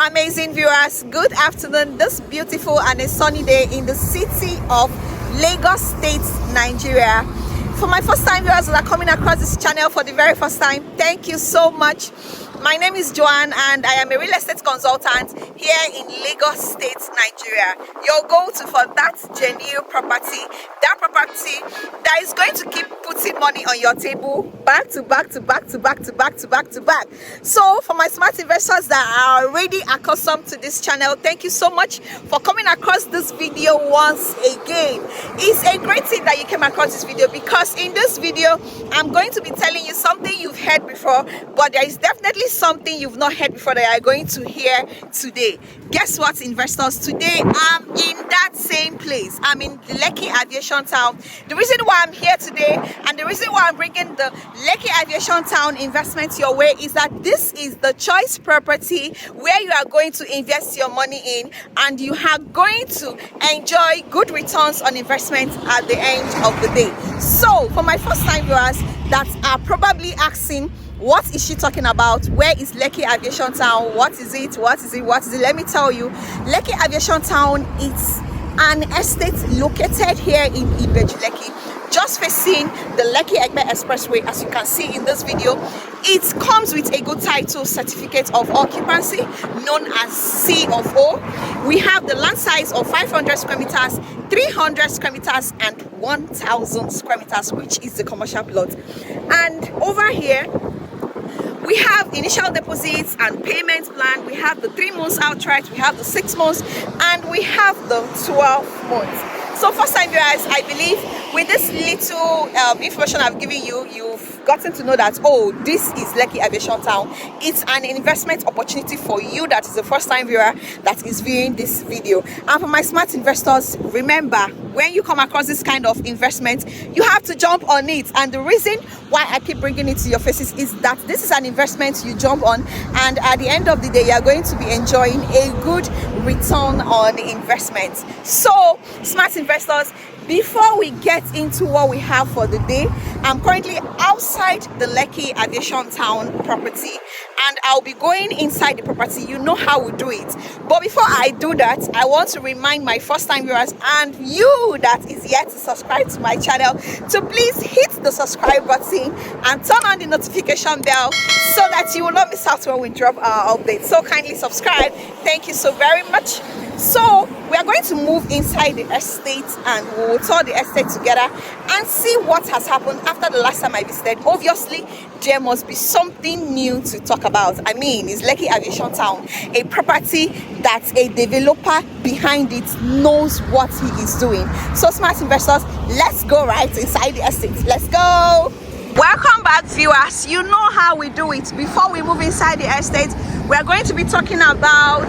amazing viewers, good afternoon. This beautiful and a sunny day in the city of Lagos State, Nigeria. For my first time viewers that are coming across this channel for the very first time, thank you so much. My name is Joanne and I am a real estate consultant here in Lagos State, Nigeria. Your go-to for that genuine property, that property that is going to keep putting money on your table back to back to back to back to back to back to back. So for my smart investors that are already accustomed to this channel, thank you so much for coming across this video once again. It's a great thing that you came across this video, because in this video I'm going to be telling you something you've heard before, but there is definitely something you've not heard before that you are going to hear today. Guess what, investors? Today I'm in that same place. I'm in Lekki Aviation Town. The reason why I'm here today and the reason why I'm bringing the Lekki Aviation Town investment your way is that this is the choice property where you are going to invest your money in, and you are going to enjoy good returns on investment at the end of the day. So for my first time viewers that are probably asking, what is she talking about? Where is Lekki Aviation Town? What is it? What is it? What is it? Let me tell you, Lekki Aviation Town is an estate located here in Ibeju, Lekki, just facing the Lekki Epe Expressway. As you can see in this video, it comes with a good title, certificate of occupancy, known as C of O. We have the land size of 500 square meters, 300 square meters, and 1,000 square meters, which is the commercial plot. And over here, we have initial deposits and payment plan. We have the 3 months outright, we have the 6 months, and we have the 12 months. So first time viewers, I believe with this little information I've given you, you've gotten to know that, oh, this is Lekki Aviation Town. It's an investment opportunity for you that is the first time viewer that is viewing this video. And for my smart investors, remember, when you come across this kind of investment, you have to jump on it. And the reason why I keep bringing it to your faces is that this is an investment you jump on, and at the end of the day, you are going to be enjoying a good return on investment. So smart investors, before we get into what we have for the day, I'm currently outside the Lekki Aviation Town property and I'll be going inside the property. You know how we do it. But before I do that, I want to remind my first time viewers and you that is yet to subscribe to my channel to please hit the subscribe button and turn on the notification bell so that you will not miss out when we drop our updates. So kindly subscribe. Thank you so very much. So we are going to move inside the estate and we will tour the estate together and see what has happened after the last time I visited. Obviously, there must be something new to talk about. I mean, it's Lekki Aviation Town, a property that a developer behind it knows what he is doing. So smart investors, let's go right inside the estate. Let's go. Welcome back viewers. You know how we do it. Before we move inside the estate, we are going to be talking about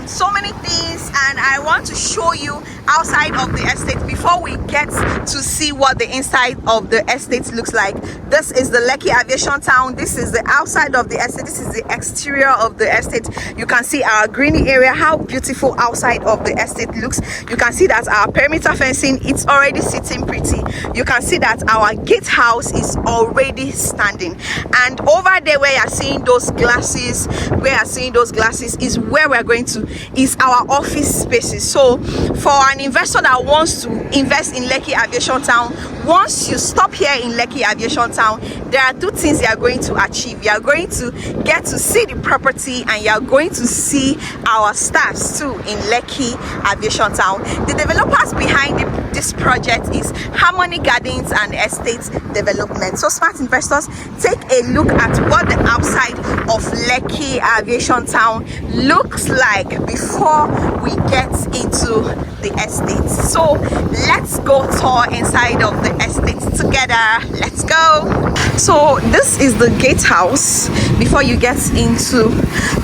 so many things, and I want to show you outside of the estate before we get to see what the inside of the estate looks like. This is the Lekki Aviation Town. This is the outside of the estate. This is the exterior of the estate. You can see our greeny area, how beautiful outside of the estate looks. You can see that our perimeter fencing, it's already sitting pretty. You can see that our gatehouse is already standing, and over there where you're seeing those glasses, is where we're going to, is our office spaces. So for an investor that wants to invest in Lekki Aviation Town, once you stop here in Lekki Aviation Town, there are 2 things you are going to achieve. You are going to get to see the property and you are going to see our staffs too in Lekki Aviation Town. The developers behind this project is Harmony Gardens and Estate Development. So smart investors, take a look at what the outside of Lekki Aviation Town looks like before we get into the estate. So let's go tour inside of the estate together. Let's go. So this is the gatehouse before you get into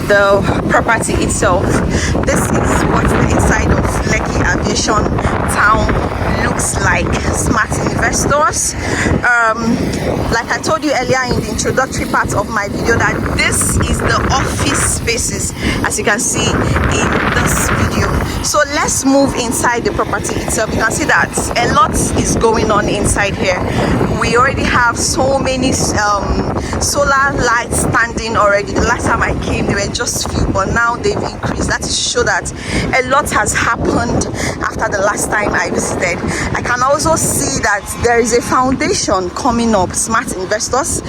the property itself. This is what the inside of Lekki Aviation Aviation Town looks like. Smart investors, like I told you earlier in the introductory part of my video, that this is the office spaces, as you can see in this video. So let's move inside the property itself. You can see that a lot is going on inside here. We already have so many solar lights standing already. The last time I came they were just few, but now they've increased. That is to show that a lot has happened after the last time I visited. I can also see that there is a foundation coming up. Smart investors,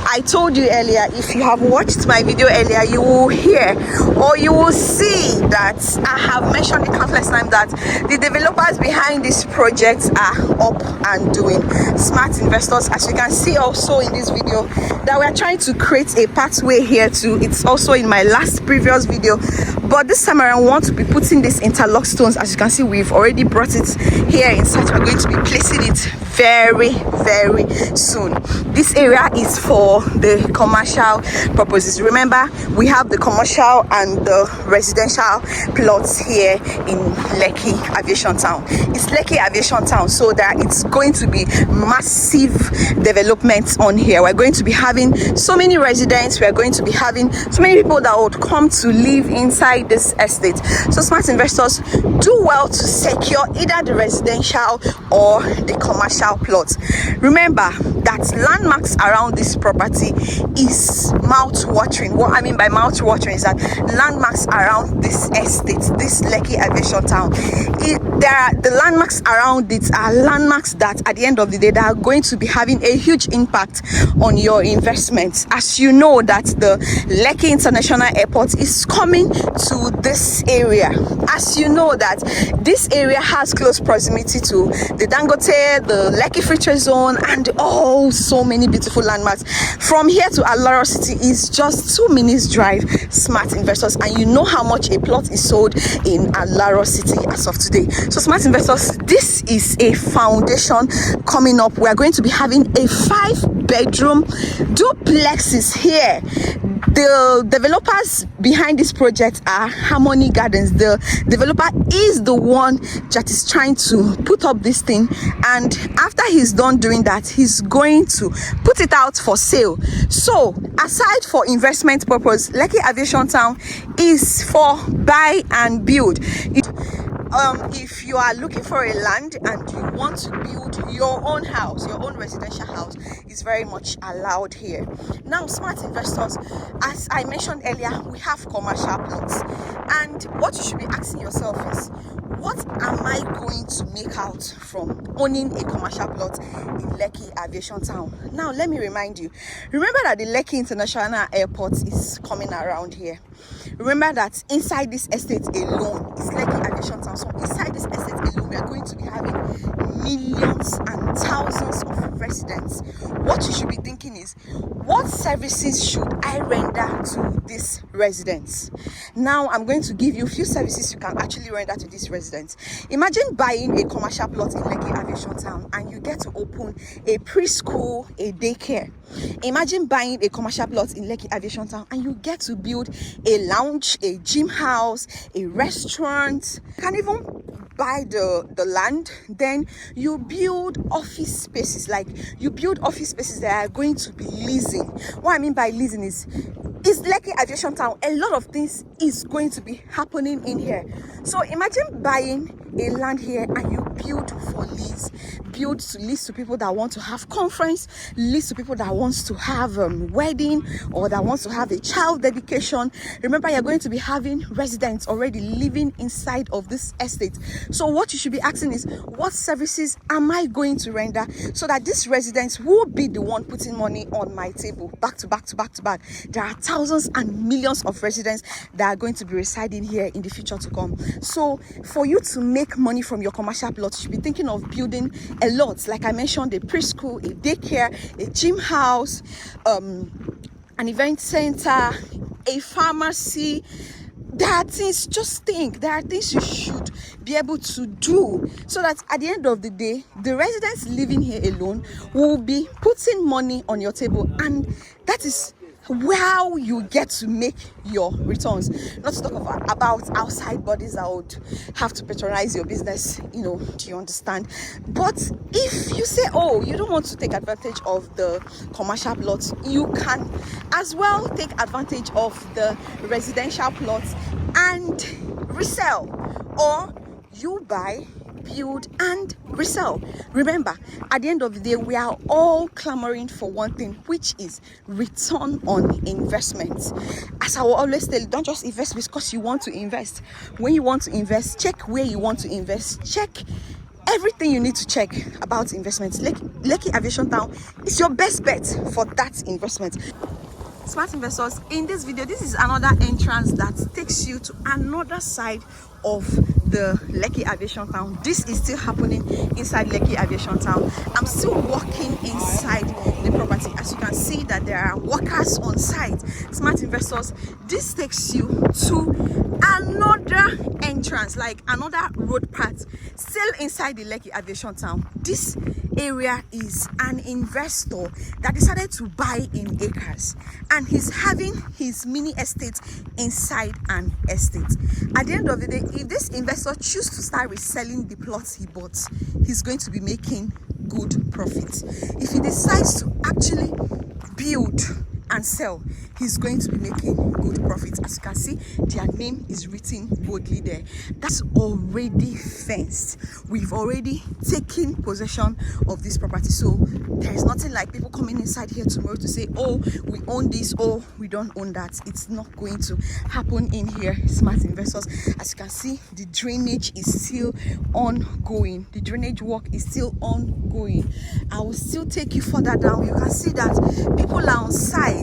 I told you earlier, if you have watched my video earlier, you will hear or you will see that I have mentioned it countless times that the developers behind this project are up and doing. Smart investors, as you can see also in this video, that we are trying to create a pathway here too. It's also in my previous video, but this time around I want to be putting these interlock stones. As you can see, we've already brought it here inside. We're going to be placing it very soon. This area is for the commercial purposes. Remember, we have the commercial and the residential plots here in Lekki Aviation Town. It's Lekki Aviation Town, so that it's going to be massive development on here. We're going to be having so many residents. We're going to be having so many people that would come to live inside this estate. So smart investors, do well to secure either the residential or the commercial plots. Remember that landmarks around this property is mouth-watering. What I mean by mouth-watering is that landmarks around this estate, this Lekki Aviation Town, the landmarks around it are landmarks that at the end of the day they are going to be having a huge impact on your investments. As you know that the Lekki International Airport is coming to this area. As you know that this area has close proximity to the Dangote, the Lekki Free Trade Zone, and so many beautiful landmarks. From here to Alaro City is just 2 minutes drive. Smart investors, and you know how much a plot is sold in Alaro City as of today. So smart investors, this is a foundation coming up. We are going to be having a 5-bedroom duplexes here. The developers behind this project are Harmony Gardens. The developer is the one that is trying to put up this thing, and after he's done doing that, he's going to put it out for sale. So aside for investment purpose, Lekki Aviation Town is for buy and build. If you are looking for a land and you want to build your own house, your own residential house, is very much allowed here. Now, smart investors, as I mentioned earlier, we have commercial plots, and what you should be asking yourself is, what am I going to make out from owning a commercial plot in Lekki Aviation Town? Now, let me remind you, remember that the Lekki International Airport is coming around here. Remember that inside this estate alone is Lekki Aviation Town. So inside this estate alone, we are going to be having millions and thousands of residents. What you should be thinking is, what services should I render to these residents? Now, I'm going to give you a few services you can actually render to these residents. Imagine buying a commercial plot in Lekki Aviation Town and you get to open a preschool, a daycare. Imagine buying a commercial plot in Lekki Aviation Town and you get to build a lounge, a gym house, a restaurant. You can even buy the land, then you build office spaces. Like, you build office spaces that are going to be leasing. What I mean by leasing is Lekki Aviation Town, a lot of things is going to be happening in here. So imagine buying a land here and you build for lease. Build to lease to people that want to have conference, lease to people that wants to have wedding, or that wants to have a child dedication. Remember, you're going to be having residents already living inside of this estate. So what you should be asking is, what services am I going to render so that these residents will be the one putting money on my table, back to back to back to back. There are thousands and millions of residents that are going to be residing here in the future to come. So for you to make money from your commercial plot, you should be thinking of building a lot. Like I mentioned, a preschool, a daycare, a gym house, an event center, a pharmacy. There are things, just think, there are things you should be able to do so that at the end of the day, the residents living here alone will be putting money on your table. And that is Wow, you get to make your returns. Not to talk about outside bodies that would have to patronize your business, do you understand? But if you say, oh, you don't want to take advantage of the commercial plots, you can as well take advantage of the residential plots and resell, or you buy, build and resell. Remember, at the end of the day, we are all clamoring for one thing, which is return on investment. As I will always tell you, don't just invest because you want to invest. When you want to invest, check where you want to invest. Check everything you need to check about investments. Lekki Aviation Town is your best bet for that investment. Smart investors, in this video, this is another entrance that takes you to another side of the Lekki Aviation Town. This is still happening inside Lekki Aviation Town. I'm still walking inside the property. As you can see that there are workers on site. Smart investors, this takes you to another entrance, like another road path, still inside the Lekki Aviation Town. This area is an investor that decided to buy in acres, and he's having his mini estate inside an estate. At the end of the day, if this investor chooses to start reselling the plots he bought, he's going to be making good profits. If he decides to actually build and sell, he's going to be making good profits. As you can see, their name is written boldly there. That's already fenced. We've already taken possession of this property, so there's nothing like people coming inside here tomorrow to say, oh, we own this, or we don't own that. It's not going to happen in here, smart investors. As you can see, the drainage is still ongoing. The drainage work is still ongoing. I will still take you further down. You can see that people are on site.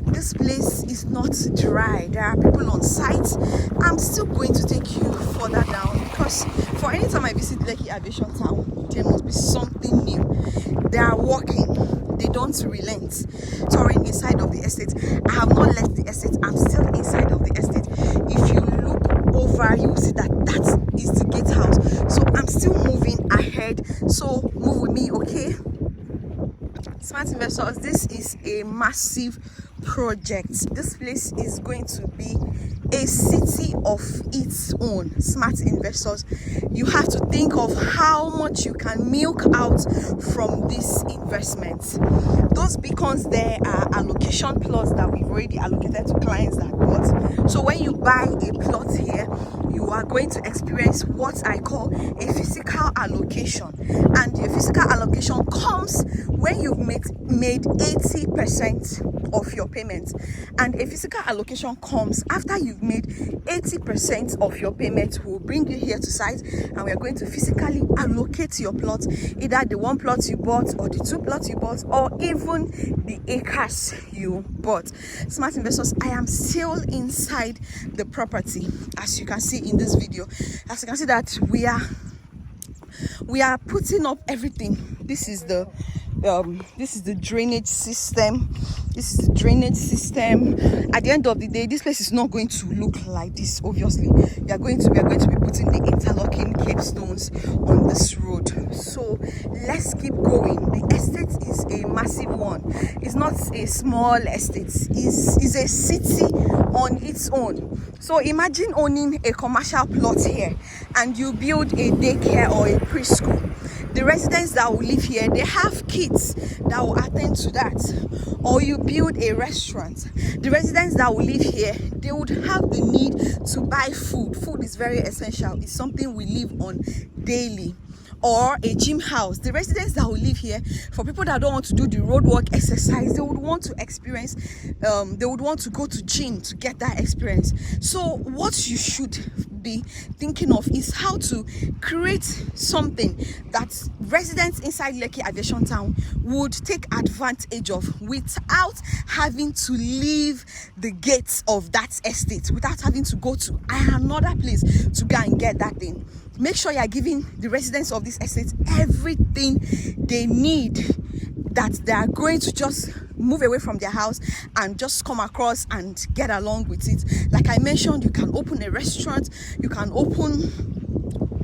This place is not dry. There are people on site. I'm still going to take you further down, because for any time I visit Lekki Aviation Town, there must be something new. They are working. They don't relent. Touring inside of the estate. I have not left the estate. I'm still inside of the estate. If you look over, you will see that that is the gatehouse. So I'm still moving ahead. So move with me, okay? Smart investors, this is a massive project. This place is going to be a city of its own. Smart investors, you have to think of how much you can milk out from this investment. Those beacons there are allocation plots that we've already allocated to clients that bought. So when you buy a plot here, you are going to experience what I call a physical allocation. And your physical allocation comes when you've made 80% of your payment. And a physical allocation comes after you've made 80% of your payment. We'll bring you here to site, and we are going to physically allocate your plot, either the one plot you bought, or the two plots you bought, or even the acres you bought. Smart investors, I am still inside the property, as you can see in this video. As you can see that we are putting up everything. This is the drainage system. This is the drainage system. At the end of the day, this place is not going to look like this. Obviously, we are going to be putting the interlocking capestones on this road. So let's keep going. The estate is a massive one. It's not a small estate. It's a city on its own. So imagine owning a commercial plot here, and you build a daycare or a preschool. The residents that will live here, they have kids that will attend to that. Or you build a restaurant. The residents that will live here, they would have the need to buy food. Food is very essential. It's something we live on daily. Or a gym house. The residents that will live here, for people that don't want to do the road work exercise, they would want to experience, they would want to go to gym to get that experience. So what you should be thinking of is how to create something that residents inside Lekki Aviation Town would take advantage of without having to leave the gates of that estate, without having to go to another place to go and get that thing. Make sure you are giving the residents of this estate everything they need, that they are going to just move away from their house and just come across and get along with it. Like I mentioned, you can open a restaurant, you can open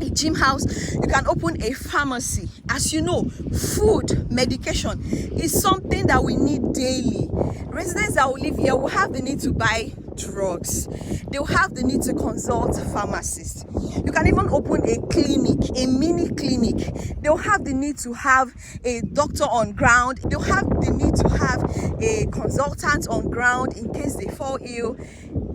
a gym house, you can open a pharmacy. As you know, food, medication is something that we need daily. Residents that will live here will have the need to buy drugs. They will have the need to consult pharmacists. You can even open a clinic, a mini clinic. They'll have the need to have a doctor on ground. They'll have the need to have a consultant on ground in case they fall ill.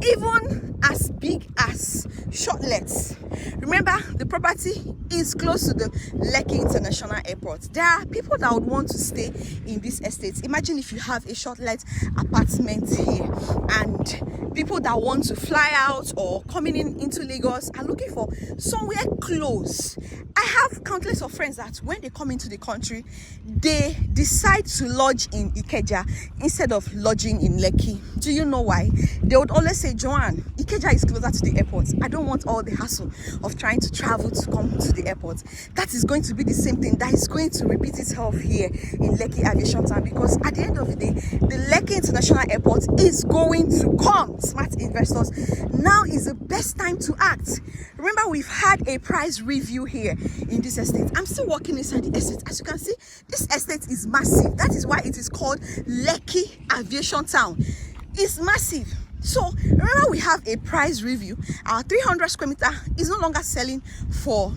Even as big as shortlets. Remember, the property is close to the Lekki International Airport. There are people that would want to stay in this estate. Imagine if you have a shortlet apartment here, and people that want to fly out or coming into Lagos are looking for somewhere close. I have countless of friends that when they come into the country, they decide to lodge in Ikeja instead of lodging in Lekki. Do you know why? They would always say, Joanne, Ikeja is closer to the airport. I don't want all the hassle of trying to travel to come to the airport. That is going to be the same thing that is going to repeat itself here in Lekki Aviation Town, because at the end of the day, the Lekki International Airport is going to come. Smart investors, now is the best time to act. Remember, we've had a price review here in this estate. I'm still walking inside the estate. As you can see, this estate is massive. That is why it is called Lekki Aviation Town. It's massive. So remember, we have a price review. Our 300 square meter is no longer selling for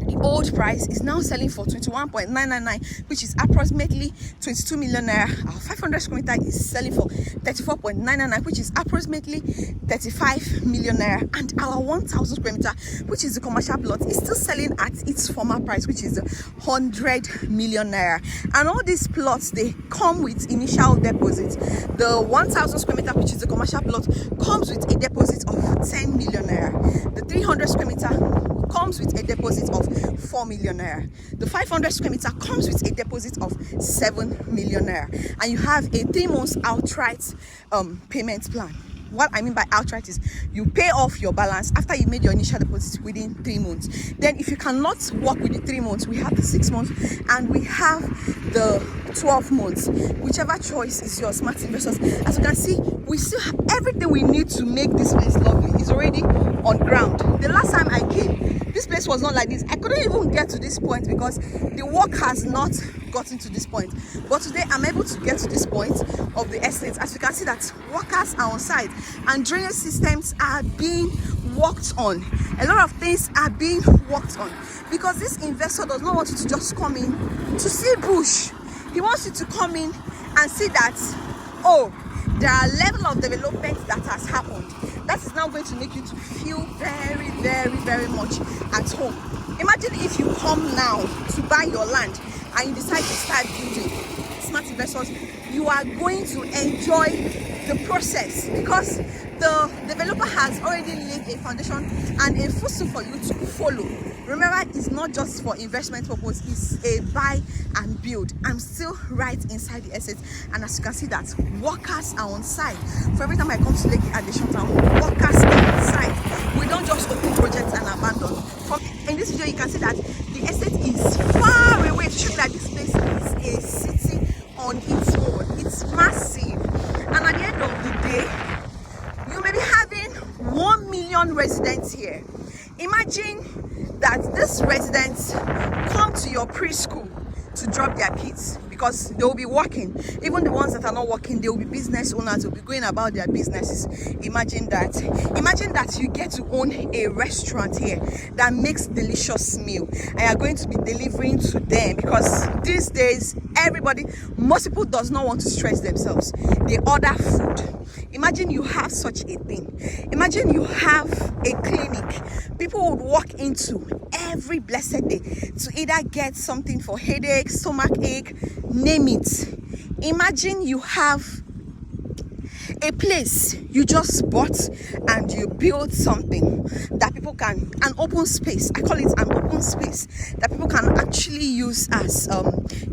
the old price, is now selling for 21.999, which is approximately 22 million naira. Our 500 square meter is selling for 34.999, which is approximately 35 million naira. And our 1000 square meter, which is the commercial plot, is still selling at its former price, which is 100 million naira. And all these plots, they come with initial deposits. The 1000 square meter, which is the commercial plot, comes with a deposit of 10 million naira. The 300 square meter comes with a deposit of 4 million naira. The 500 square meter comes with a deposit of 7 million naira. And you have a 3 months outright payment plan. What I mean by outright is you pay off your balance after you made your initial deposit within 3 months. Then if you cannot work with the 3 months, we have the 6 months and we have the 12 months. Whichever choice is yours, smart investors. As you can see, we still have everything we need to make this place lovely. It's already on ground. The last time I came, this place was not like this. I couldn't even get to this point because the work has not gotten to this point. But today I'm able to get to this point of the estate. As you can see, that workers are on site and drainage systems are being worked on. A lot of things are being worked on because this investor does not want you to just come in to see bush. He wants you to come in and see that, oh, there are level of development that has happened. That is now going to make you to feel very, very, very much at home. Imagine if you come now to buy your land and you decide to start building. Smart investors, you are going to enjoy the process because the developer has already laid a foundation and a footstool for you to follow. Remember, it's not just for investment purpose, it's a buy and build. I'm still right inside the estate, and as you can see that workers are on site. For every time I come to Lekki Aviation Town, workers are on site. We don't just open projects and abandon. In this video, you can see that the estate is far away to show you that this place is a city on its own. It's massive, and at the end of the day, you may be having 1 million residents here. Imagine that these residents come to your preschool to drop their kids because they will be working. Even the ones that are not working, they will be business owners, they will be going about their businesses. Imagine that. Imagine that you get to own a restaurant here that makes delicious meal and you are going to be delivering to them, because these days most people does not want to stress themselves. They order food. Imagine you have such a thing. Imagine you have a clinic people would walk into every blessed day to either get something for headache, stomach ache, name it. Imagine you have a place you just bought and you build something that people can, an open space, I call it an open space that people can actually use as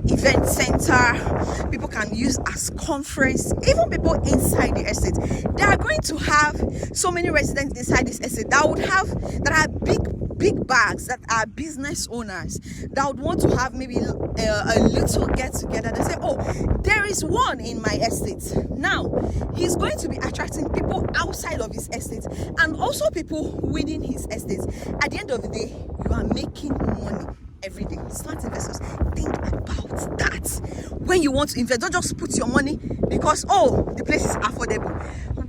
event center, people can use as conference, even people inside the estate. They are going to have so many residents inside this estate that are big big bags that are business owners that would want to have maybe a little get together. They say, oh, there is one in my estate. Now he's going to be attracting people outside of his estate and also people within his estate. At the end of the day, you are making money every day. Smart investors, think about that. When you want to invest, don't just put your money because, oh, the place is affordable.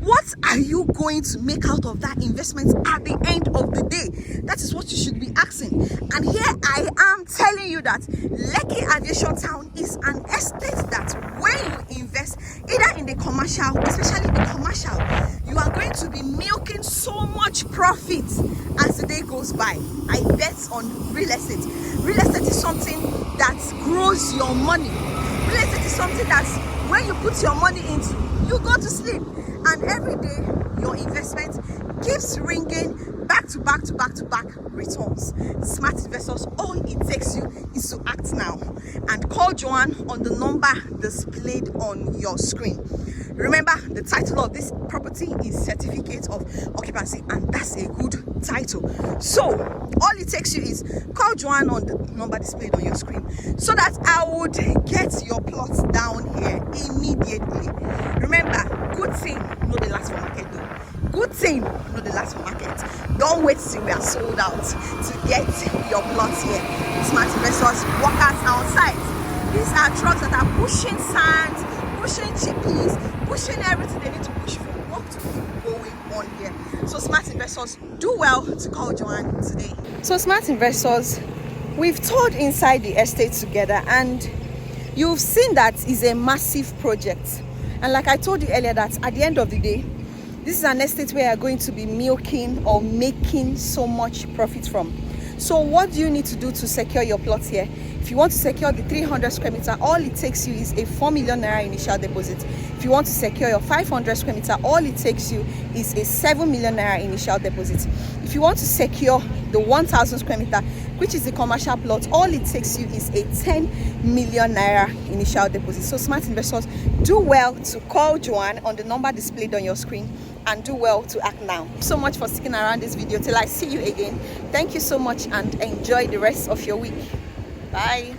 What are you going to make out of that investment at the end of the day? That is what you should be asking. And here I am telling you that Lekki Aviation Town is an estate that when you invest, either in the commercial, especially the commercial, you are going to be milking so much profit as the day goes by. I bet on real estate. Real estate is something that grows your money. Real estate is something that when you put your money into, you go to sleep. And every day, your investment keeps ringing back to back to back to back returns. Smart investors, all it takes you is to act now. And call Joanne on the number displayed on your screen. Remember, the title of this property is Certificate of Occupancy, and that's a good title. So all it takes you is call Joanne on the number displayed on your screen so that I would get your plots down here immediately. Remember, good thing no dey last for market though. Good thing no dey last for market. Don't wait till we are sold out to get your plots here. Smart investors, workers are on site. These are trucks that are pushing sand, pushing chippies, pushing everything they need to push for work to keep going on here. So smart investors, do well to call Joanne today. So smart investors, we've toured inside the estate together and you've seen that it's a massive project. And like I told you earlier, that at the end of the day, this is an estate where you're going to be milking or making so much profit from. So what do you need to do to secure your plots here? If you want to secure the 300 square meter, all it takes you is a 4 million naira initial deposit. If you want to secure your 500 square meter, all it takes you is a 7 million naira initial deposit. If you want to secure the 1000 square meter, which is the commercial plot, all it takes you is a 10 million naira initial deposit. So smart investors, do well to call Joanne on the number displayed on your screen and do well to act now. Thank you so much for sticking around this video till I see you again. Thank you so much and enjoy the rest of your week. Bye.